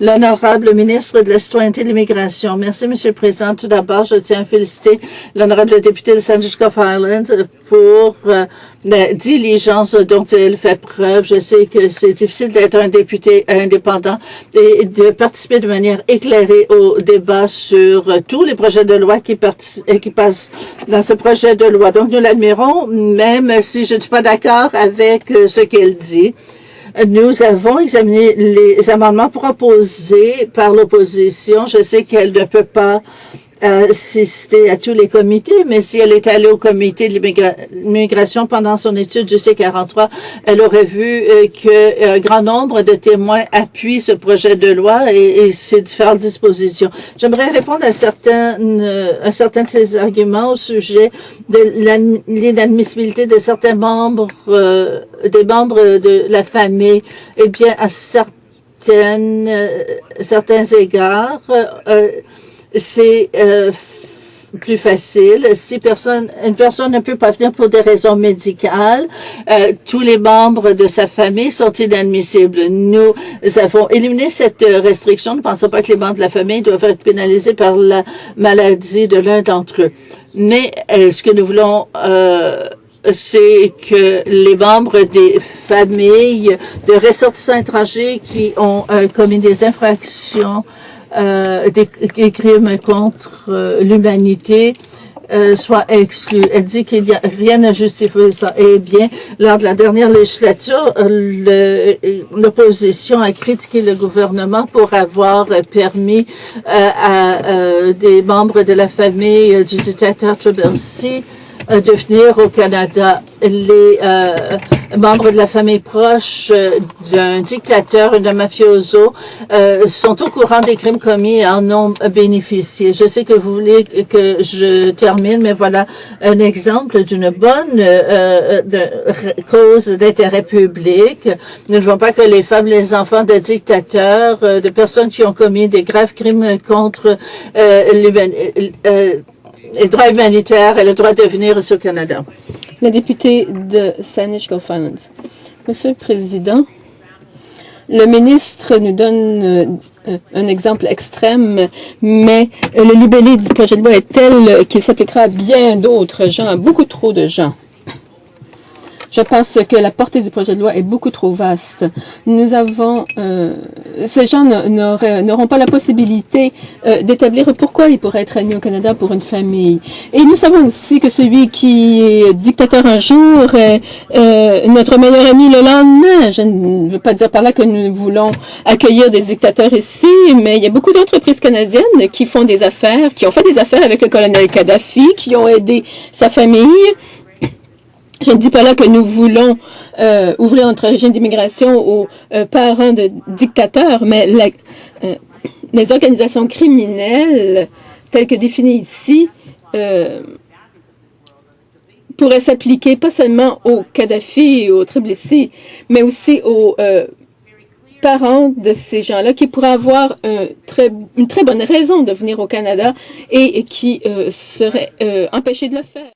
L'honorable ministre de la Citoyenneté et de l'Immigration. Merci, Monsieur le Président. Tout d'abord, je tiens à féliciter l'honorable député de Sandwich Islands pour la diligence dont elle fait preuve. Je sais que c'est difficile d'être un député indépendant et de participer de manière éclairée au débat sur tous les projets de loi qui passent dans ce projet de loi. Donc, nous l'admirons, même si je ne suis pas d'accord avec ce qu'elle dit. Nous avons examiné les amendements proposés par l'opposition. Je sais qu'elle ne peut pas assister à tous les comités, mais si elle est allée au comité de l'immigration pendant son étude du C-43, elle aurait vu qu'un grand nombre de témoins appuient ce projet de loi et ses différentes dispositions. J'aimerais répondre à certains de ces arguments au sujet de l'inadmissibilité de certains membres, des membres de la famille. Eh bien, à certains égards, c'est plus facile. Si une personne ne peut pas venir pour des raisons médicales, tous les membres de sa famille sont inadmissibles. Nous avons éliminé cette restriction. Nous ne pensons pas que les membres de la famille doivent être pénalisés par la maladie de l'un d'entre eux. Mais ce que nous voulons c'est que les membres des familles de ressortissants étrangers qui ont commis des infractions des crimes contre l'humanité soit exclus. Elle dit qu'il n'y a rien à justifier ça. Eh bien, lors de la dernière législature, l'opposition a critiqué le gouvernement pour avoir permis à des membres de la famille du dictateur Trubisky de venir au Canada. Les membres de la famille proche d'un dictateur, d'un mafioso, sont au courant des crimes commis et en ont bénéficié. Je sais que vous voulez que je termine, mais voilà un exemple d'une bonne cause d'intérêt public. Nous ne voulons pas que les femmes, les enfants de dictateurs, de personnes qui ont commis des graves crimes contre les droits humanitaires et le droit de venir au Canada. La députée de Saanich Gulf Islands. Monsieur le Président, le ministre nous donne un exemple extrême, mais le libellé du projet de loi est tel qu'il s'appliquera à bien d'autres gens, à beaucoup trop de gens. Je pense que la portée du projet de loi est beaucoup trop vaste. Nous avons, ces gens n'auront pas la possibilité d'établir pourquoi ils pourraient être admis au Canada pour une famille. Et nous savons aussi que celui qui est dictateur un jour est notre meilleur ami le lendemain. Je ne veux pas dire par là que nous voulons accueillir des dictateurs ici, mais il y a beaucoup d'entreprises canadiennes qui font des affaires, qui ont fait des affaires avec le colonel Kadhafi, qui ont aidé sa famille. Je ne dis pas là que nous voulons ouvrir notre régime d'immigration aux parents de dictateurs, mais les organisations criminelles telles que définies ici pourraient s'appliquer pas seulement au Kadhafi et au Trubisky, mais aussi aux parents de ces gens-là qui pourraient avoir une très bonne raison de venir au Canada et qui seraient empêchés de le faire.